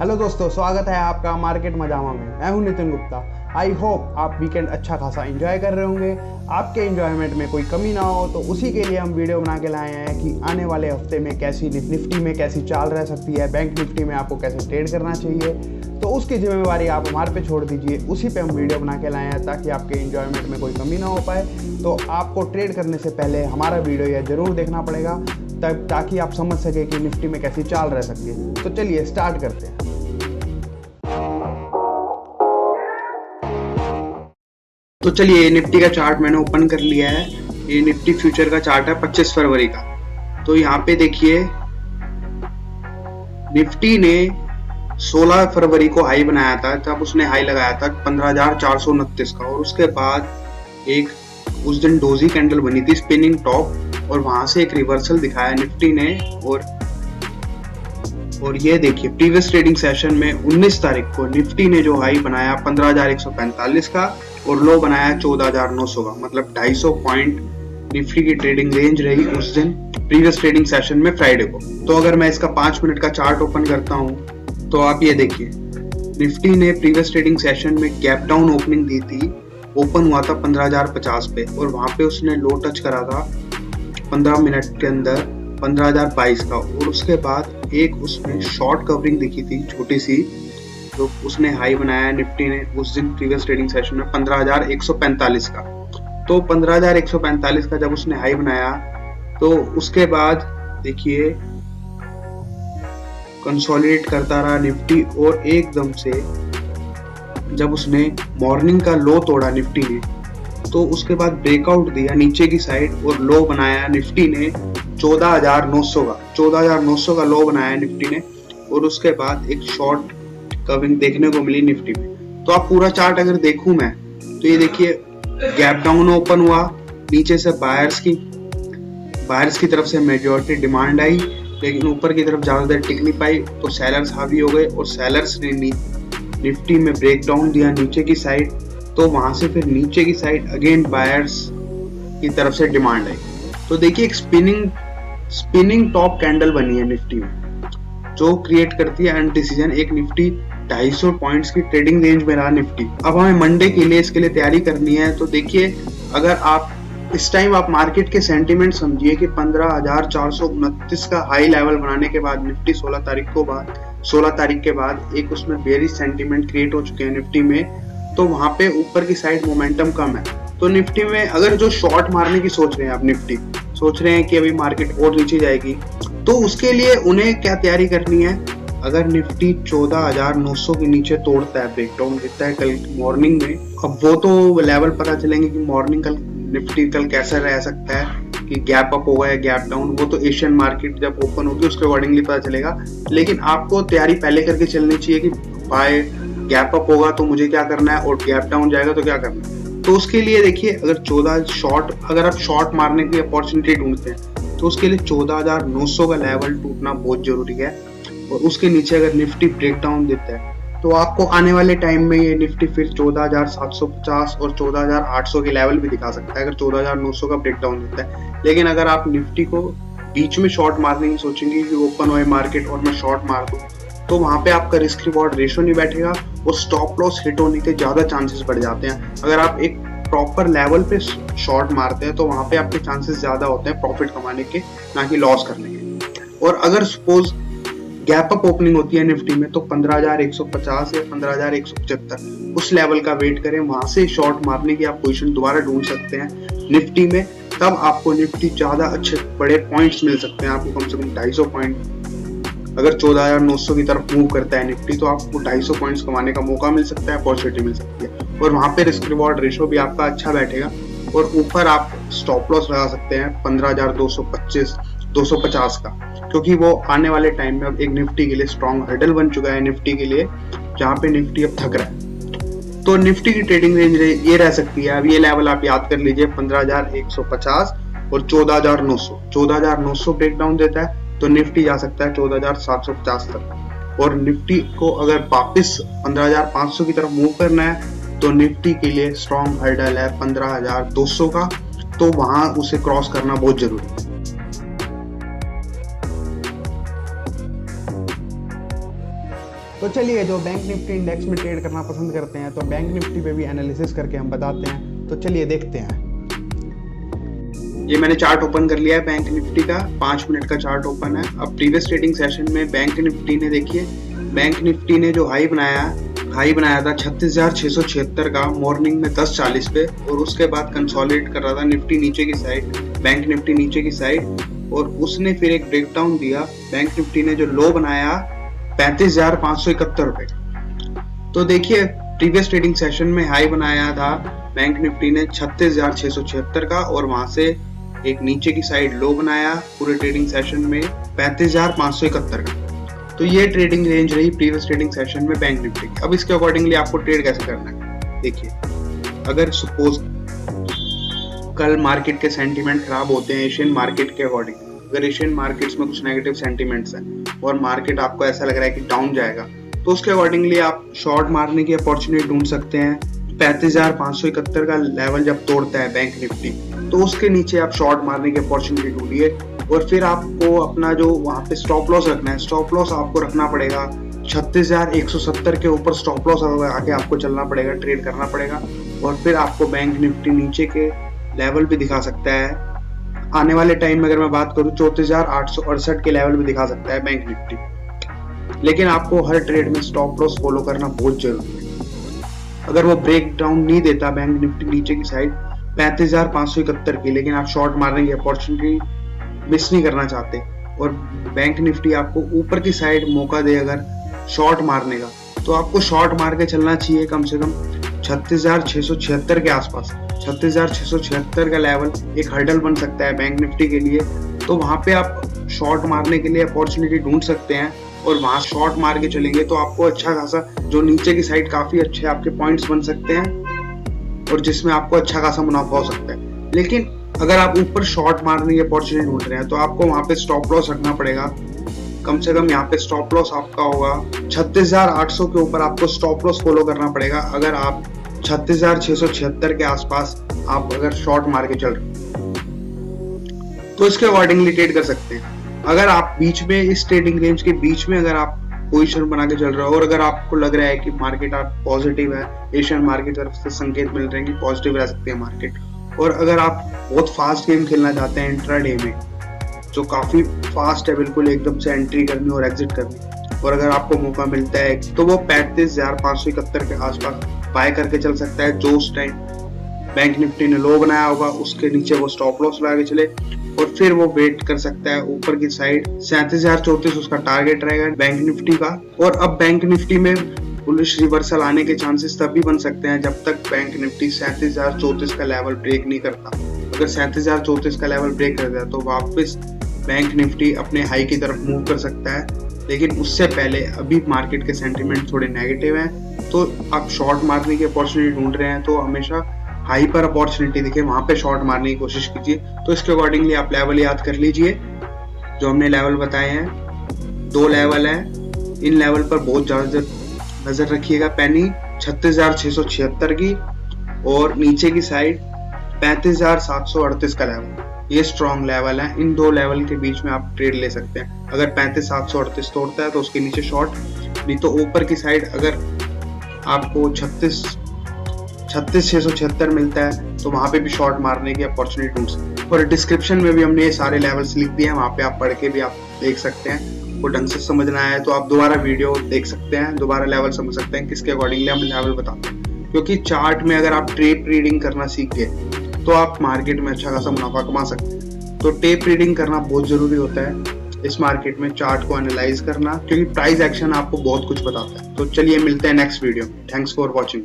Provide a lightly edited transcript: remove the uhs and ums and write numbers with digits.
Hello दोस्तों, स्वागत है आपका मार्केट मजामा में। मैं हूं नितिन गुप्ता। आई होप आप वीकेंड अच्छा खासा एंजॉय कर रहे होंगे। आपके एंजॉयमेंट में कोई कमी ना हो, तो उसी के लिए हम वीडियो बना के लाए हैं कि आने वाले हफ्ते में कैसी निफ्टी में कैसी चाल रह सकती है, बैंक निफ्टी में आपको कैसे ट्रेड करना चाहिए। तो उसकी जिम्मेवारी आप हमारे पे छोड़ दीजिए, उसी पे हम वीडियो बना के लाए हैं ताकि आपके एंजॉयमेंट में कोई कमी ना हो पाए। तो आपको ट्रेड करने से पहले हमारा वीडियो यह ज़रूर देखना पड़ेगा, तब ताकि आप समझ सके कि निफ्टी में कैसी चाल रह सकती है। तो चलिए स्टार्ट करते हैं। तो चलिए, निफ्टी का चार्ट मैंने ओपन कर लिया है। ये निफ्टी फ्यूचर का चार्ट है 25 फरवरी का। तो यहाँ पे देखिए, निफ्टी ने 16 फरवरी को हाई बनाया था, तब उसने हाई लगाया था 15,429 का, और उसके बाद एक उस दिन डोजी कैंडल बनी थी स्पिनिंग टॉप, और वहां से एक रिवर्सल दिखाया निफ्टी ने। और ये देखिए, प्रीवियस ट्रेडिंग सेशन में 19 तारीख को निफ्टी ने जो हाई बनाया 15,145 का और लो बनाया 14,900 का, मतलब 250 पॉइंट निफ्टी की ट्रेडिंग रेंज रही उस दिन प्रीवियस ट्रेडिंग सेशन में फ्राइडे को। तो अगर मैं इसका 5 मिनट का चार्ट ओपन करता हूँ तो आप ये देखिए, निफ्टी ने प्रीवियस ट्रेडिंग सेशन में गैप डाउन ओपनिंग दी थी। ओपन हुआ था 15,050 पे, और वहां पे उसने लो टच करा था 15 मिनट के अंदर 15,022 का, और उसके बाद एक उसमें शॉर्ट कवरिंग दिखी थी छोटी सी, तो उसने हाई बनाया निफ्टी ने उस दिन प्रीवियस ट्रेडिंग सेशन में 15,145 का। तो 15,145 का जब उसने हाई बनाया, तो उसके बाद देखिए कंसोलिडेट करता रहा निफ्टी, और एकदम से जब उसने मॉर्निंग का लो तोड़ा निफ्टी ने, तो उसके बाद ब्रेकआउट दिया नीचे की साइड और लो बनाया निफ्टी ने 14,900 का लो बनाया निफ्टी ने, और उसके बाद एक शॉर्ट कवरिंग देखने को मिली निफ्टी में। तो आप पूरा चार्ट अगर देखूं मैं, तो ये देखिए, गैप डाउन ओपन हुआ, नीचे से बायर्स की तरफ से मेजॉरिटी डिमांड आई, लेकिन ऊपर की तरफ ज्यादा देर टिक नहीं पाई, तो सेलर्स हावी हो गए, और सेलर्स ने निफ्टी में ब्रेक डाउन दिया नीचे की साइड। तो वहां से फिर नीचे की साइड अगेन बायर्स की तरफ से डिमांड आई। तो देखिए, एक स्पिनिंग टॉप कैंडल बनी है निफ्टी में, जो क्रिएट करती है अनडिसीजन। एक निफ्टी 250 पॉइंट्स की ट्रेडिंग रेंज में रहा निफ्टी। अब हमें मंडे के लिए इसके लिए तैयारी करनी है। तो देखिए, अगर आप इस टाइम आप मार्केट के सेंटीमेंट समझिए कि 15,429 का हाई लेवल बनाने के बाद निफ्टी 16 तारीख के बाद एक उसमें बेयरिश सेंटीमेंट क्रिएट हो चुके हैं निफ्टी में, तो वहां पे ऊपर की साइड मोमेंटम कम है। तो निफ्टी में अगर जो शॉर्ट मारने की सोच रहे हैं आप, निफ्टी सोच रहे हैं कि अभी मार्केट और नीचे जाएगी, तो उसके लिए उन्हें क्या तैयारी करनी है। अगर निफ्टी 14,900 के नीचे तोड़ता है, ब्रेकडाउन देता है कल मॉर्निंग में, अब वो तो लेवल पता चलेंगे कि मॉर्निंग कल निफ्टी कल कैसा रह सकता है, कि गैप अप होगा या गैप डाउन, वो तो एशियन मार्केट जब ओपन होगी उसके अकॉर्डिंगली पता चलेगा। लेकिन आपको तैयारी पहले करके चलनी चाहिए कि बाय गैप अप होगा तो मुझे क्या करना है, और गैप डाउन जाएगा तो क्या करना है। तो उसके लिए देखिए, अगर आप शॉर्ट मारने की अपॉर्चुनिटी ढूंढते हैं, तो उसके लिए 14,900 का लेवल टूटना बहुत जरूरी है, और उसके नीचे अगर निफ्टी ब्रेक डाउन देता है, तो आपको आने वाले टाइम में ये निफ्टी फिर 14,750 और 14,800 के लेवल भी दिखा सकता है अगर 14,900 का ब्रेक डाउन देता है। लेकिन अगर आप निफ्टी को बीच में शॉर्ट मारने की सोचेंगे कि ओपन हुए मार्केट और मैं शॉर्ट मार दूं, तो वहां पे आपका रिस्क रिवॉर्ड रेशो नहीं बैठेगा, और स्टॉप लॉस हिट होने के ज्यादा चांसेस बढ़ जाते हैं। अगर आप एक प्रॉपर लेवल पे शॉर्ट मारते हैं, तो वहां पे आपके चांसेस ज्यादा होते हैं प्रॉफिट कमाने के, ना कि लॉस करने के। और अगर सपोज गैप अप ओपनिंग होती है निफ्टी में, तो 15,150 या 15,175 उस लेवल का वेट करें, वहां से शॉर्ट मारने की आप पोजीशन दोबारा ढूंढ सकते हैं निफ्टी में। तब आपको निफ्टी ज्यादा अच्छे बड़े पॉइंट्स मिल सकते हैं, आपको कम से कम 250 पॉइंट। अगर 14,900 की तरफ मूव करता है निफ्टी, तो आपको 250 पॉइंट्स कमाने का मौका मिल सकता है, अपॉर्चुनिटी मिल सकती है, और वहां पे रिस्क रिवॉर्ड रेशो भी आपका अच्छा बैठेगा। और ऊपर आप स्टॉप लॉस लगा सकते हैं 15,250 का, क्योंकि वो आने वाले टाइम में अब एक निफ्टी के लिए स्ट्रॉन्ग हर्डल बन चुका है निफ्टी के लिए, जहां पे निफ्टी अब थक रहा है। तो निफ्टी की ट्रेडिंग रेंज ये रह सकती है। अब ये लेवल आप याद कर लीजिए, 15,150 और 14,900। 14,900 ब्रेक डाउन देता है तो निफ्टी जा सकता है 14,750 तक, और निफ्टी को अगर वापस 15,500 की तरफ मूव करना है, तो निफ्टी के लिए स्ट्रॉन्ग हर्डल है 15,200 का, तो वहां उसे क्रॉस करना बहुत जरूरी है। तो चलिए, जो बैंक निफ्टी इंडेक्स में ट्रेड करना पसंद करते हैं तो बैंक निफ्टी पे भी एनालिसिस करके हम बताते हैं। तो चलिए देखते हैं। ये मैंने चार्ट ओपन कर लिया है बैंक निफ्टी का, 5 मिनट का चार्ट ओपन है। अब प्रीवियस ट्रेडिंग सेशन में बैंक निफ्टी ने, देखिए बैंक निफ्टी ने जो हाई बनाया था 36,676 का मॉर्निंग में 10:40 पे, और उसके बाद कंसोलिडेट कर रहा था निफ्टी नीचे की साइड, बैंक निफ्टी नीचे की साइड, और उसने फिर एक ब्रेकडाउन दिया। बैंक निफ्टी ने जो लो बनाया 35,571 रुपए। तो देखिए प्रीवियस ट्रेडिंग सेशन में हाई बनाया था बैंक निफ्टी ने 36,676 का, और वहां से एक नीचे की साइड लो बनाया पूरे ट्रेडिंग सेशन में 35,571 का। तो ये ट्रेडिंग रेंज रही प्रीवियस ट्रेडिंग सेशन में बैंक निफ्टी की। अब इसके अकॉर्डिंगली आपको ट्रेड कैसे करना है, देखिए अगर सपोज कल मार्केट के सेंटीमेंट खराब होते हैं एशियन मार्केट के अकॉर्डिंग, अगर एशियन मार्केट्स में कुछ नेगेटिव सेंटीमेंट्स हैं और मार्केट आपको ऐसा लग रहा है कि डाउन जाएगा, तो उसके अकॉर्डिंगली आप शॉर्ट मारने की अपॉर्चुनिटी ढूंढ सकते हैं। 35,571 का लेवल जब तोड़ता है बैंक निफ्टी, तो उसके नीचे आप शॉर्ट मारने की अपॉर्चुनिटी ढूंढिए, और फिर आपको अपना जो वहां पे स्टॉप लॉस रखना है, स्टॉप लॉस आपको रखना पड़ेगा 36,170 के ऊपर स्टॉप लॉस आके आपको चलना पड़ेगा, ट्रेड करना पड़ेगा। और फिर आपको बैंक निफ्टी नीचे के लेवल भी दिखा सकता है आने वाले टाइम में। अगर मैं बात करूं 34,868 के लेवल भी दिखा सकता है बैंक निफ्टी, लेकिन आपको हर ट्रेड में स्टॉप लॉस फॉलो करना बहुत जरूरी है। अगर वो ब्रेक डाउन नहीं देता बैंक निफ्टी नीचे की साइड 35,571 की, लेकिन आप शॉर्ट मारने की अपॉर्चुनिटी मिस नहीं करना चाहते और बैंक निफ्टी आपको ऊपर की साइड मौका दे अगर शॉर्ट मारने का, तो आपको शॉर्ट मार के चलना चाहिए कम से कम 36,676 के आसपास। 36,676 का लेवल एक हर्डल बन सकता है बैंक निफ्टी के लिए, तो वहां पे आप शॉर्ट मारने के लिए अपॉर्चुनिटी ढूंढ सकते हैं, और वहां शॉर्ट मार के चलेंगे तो आपको अच्छा खासा जो नीचे की साइड काफी अच्छे आपके पॉइंट्स बन सकते हैं, और जिसमें आपको अच्छा खासा मुनाफा हो सकता है। लेकिन अगर आप ऊपर शॉर्ट मारने की अपॉर्चुनिटी ढूंढ रहे हैं तो आपको वहां पे स्टॉप लॉस रखना पड़ेगा। कम से कम यहाँ पे स्टॉप लॉस आपका होगा 36,800 के ऊपर, आपको स्टॉप लॉस फॉलो करना पड़ेगा अगर आप 36,676 के आसपास आप अगर शॉर्ट मार के चल रहे तो इसके अकॉर्डिंगली ट्रेड कर सकते हैं। अगर आप बीच में इस ट्रेडिंग रेंज के बीच में अगर आप पोजीशन बना के चल रहे हो और अगर आपको लग रहा है कि मार्केट आप पॉजिटिव है, एशियन मार्केट तरफ से संकेत मिल रहे हैं कि पॉजिटिव रह सकती है मार्केट, और अगर आप बहुत फास्ट गेम खेलना चाहते हैं इंट्राडे में जो काफी फास्ट है, बिल्कुल एकदम से एंट्री करनी और एग्जिट करनी, और अगर आपको मौका मिलता है तो वो 35,571 के आसपास बाय करके चल सकता है। जो उस टाइम बैंक निफ्टी ने लो बनाया होगा उसके नीचे वो स्टॉप लॉस लगा के चले, और फिर वो वेट कर सकता है ऊपर की साइड 37,034 उसका टारगेट रहेगा बैंक निफ्टी का। और अब बैंक निफ्टी में बुलिश रिवर्सल आने के चांसेस तब भी बन सकते हैं जब तक बैंक निफ्टी 37,034 का लेवल ब्रेक नहीं करता। अगर 37,034 का लेवल ब्रेक कर दिया तो वापस बैंक निफ्टी अपने हाई की तरफ मूव कर सकता है, लेकिन उससे पहले अभी मार्केट के सेंटीमेंट थोड़े नेगेटिव हैं, तो आप शॉर्ट मारने की अपॉर्चुनिटी ढूंढ रहे हैं तो हमेशा हाई पर अपॉर्चुनिटी दिखे वहां पे शॉर्ट मारने की कोशिश कीजिए। तो इसके अकॉर्डिंगली आप लेवल याद कर लीजिए जो हमने लेवल बताए हैं। 2 लेवल हैं, इन लेवल पर बहुत ज्यादा नजर रखिएगा। पहली 36,676 की और नीचे की साइड 35,738 का लेवल, ये स्ट्रॉन्ग लेवल है। इन 2 लेवल के बीच में आप ट्रेड ले सकते हैं। अगर 35,738 तोड़ता है तो उसके नीचे शॉर्ट, नहीं तो ऊपर की साइड अगर आपको 36,676 मिलता है तो वहां पे भी शॉर्ट मारने की अपॉर्चुनिटी ढूंढ सकते हैं। और डिस्क्रिप्शन में भी हमने ये सारे लेवल्स लिख दिए हैं, वहां पे आप पढ़ के भी आप देख सकते हैं। वो ढंग से समझना है तो आप दोबारा वीडियो देख सकते हैं, दोबारा लेवल समझ सकते हैं किसके अकॉर्डिंगली हम लेवल बताते हैं। क्योंकि चार्ट में अगर आप टेप रीडिंग करना सीख गए तो आप मार्केट में अच्छा खासा मुनाफा कमा सकते हैं। तो टेप रीडिंग करना बहुत जरूरी होता है इस मार्केट में, चार्ट को एनालाइज करना, क्योंकि प्राइस एक्शन आपको बहुत कुछ बताता है। तो चलिए मिलते हैं नेक्स्ट वीडियो में। Thanks for watching.